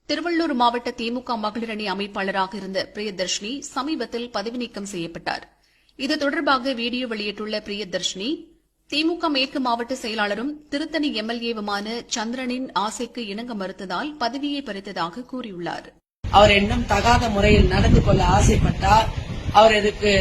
திருவள்ளூர் மாவட்ட திமுக மகளிர் அணி அமைப்பாளராக இருந்த பிரியதர்ஷினி சமீபத்தில் பதவி நீக்கம் செய்யப்பட்டார். இது தொடர்பாக வீடியோ வெளியிட்டுள்ள பிரியதர்ஷினி, திமுக மேற்கு மாவட்ட செயலாளரும் திருத்தணி எம்எல்ஏவுமான சந்திரனின் ஆசைக்கு இணங்க மறுத்ததால் பதவியை பறித்ததாக கூறியுள்ளார். அவர் என்னும் தகாத முறையில் நடந்து கொள்ள ஆசைப்பட்டார். அவர் இதுக்கு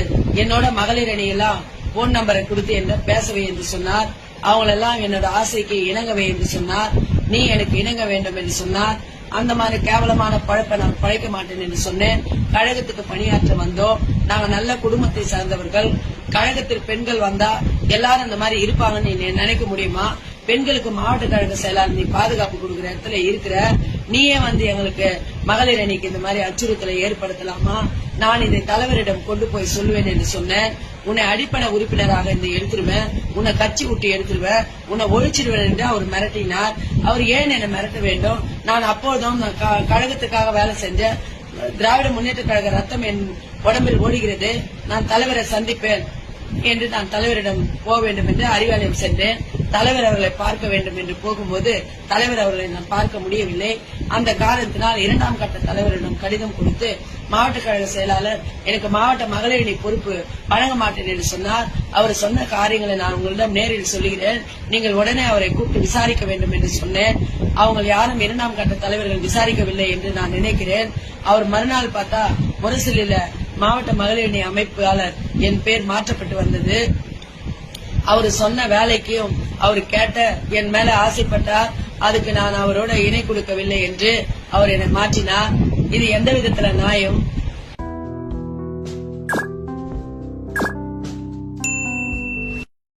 என்னோட மகளிர் அணியெல்லாம் போன் நம்பரை கொடுத்து என்ன பேசவே என்று சொன்னார். அவங்களெல்லாம் என்னோட ஆசைக்கு இணங்கவே என்று சொன்னார். நீ எனக்கு இணங்க வேண்டும் என்று சொன்னார். அந்த மாதிரி கேவலமான பழப்பை நான் பழைக்க மாட்டேன் என்று சொன்னேன். கழகத்துக்கு பணியாற்ற வந்தோம். நாங்க நல்ல குடும்பத்தை சார்ந்தவர்கள். கழகத்தில் பெண்கள் வந்தா எல்லாரும் அந்த மாதிரி இருப்பாங்கன்னு நீ நினைக்க முடியுமா? பெண்களுக்கு மாவட்ட கழக செயலாளர் நீ பாதுகாப்பு கொடுக்கிற இடத்துல இருக்கிற நீயே வந்து எங்களுக்கு மகளிர் அணிக்கு இந்த மாதிரி அச்சுறுத்தலை ஏற்படுத்தலாமா? நான் இதை தலைவரிடம் கொண்டு போய் சொல்லுவேன் என்று சொன்னேன். உன்னை அடிப்படை உறுப்பினராக இந்த எடுத்துருவேன், உன்னை கட்சி விட்டு எடுத்துருவேன், உன்னை ஒழிச்சிடுவேன் என்று அவர் மிரட்டினார். அவர் ஏன் என்னை மிரட்ட வேண்டும்? நான் அப்போதும் கழகத்துக்காக வேலை செஞ்ச திராவிட முன்னேற்ற கழக ரத்தம் என் உடம்பில் ஓடுகிறது. நான் தலைவரை சந்திப்பேன் என்று நான் தலைவரிடம் போக வேண்டும் என்று அறிவாலயம் சென்றேன். தலைவர் அவர்களை பார்க்க வேண்டும் என்று போகும்போது தலைவர் அவர்களை நான் பார்க்க முடியவில்லை. அந்த காரணத்தினால் 2ஆம் கட்ட தலைவரிடம் கடிதம் கொடுத்து மாவட்ட கழக செயலாளர் எனக்கு மாவட்ட மகளிர் அணி பொறுப்பு வழங்க மாட்டேன் என்று சொன்னார். அவர் சொன்ன காரியங்களை நான் உங்களிடம் நேரில் சொல்லுகிறேன். நீங்கள் உடனே அவரை கூப்பிட்டு விசாரிக்க வேண்டும் என்று சொன்னேன். அவங்க யாரும் 2ஆம் கட்ட தலைவர்கள் விசாரிக்கவில்லை என்று நான் நினைக்கிறேன். அவர் மறுநாள் பார்த்தா முரசொலியில மாவட்ட மகளிர் அணி அமைப்பாளர் என் பேர் மாற்றப்பட்டு வந்தது. அவர் சொன்ன வேலைக்கும் அவர் கேட்ட என் மேல ஆசைப்பட்டார். அதுக்கு நான் அவரோட இணை கொடுக்கவில்லை என்று அவர் என்னை மாற்றினார். இது எந்த விதத்துல நியாயம்?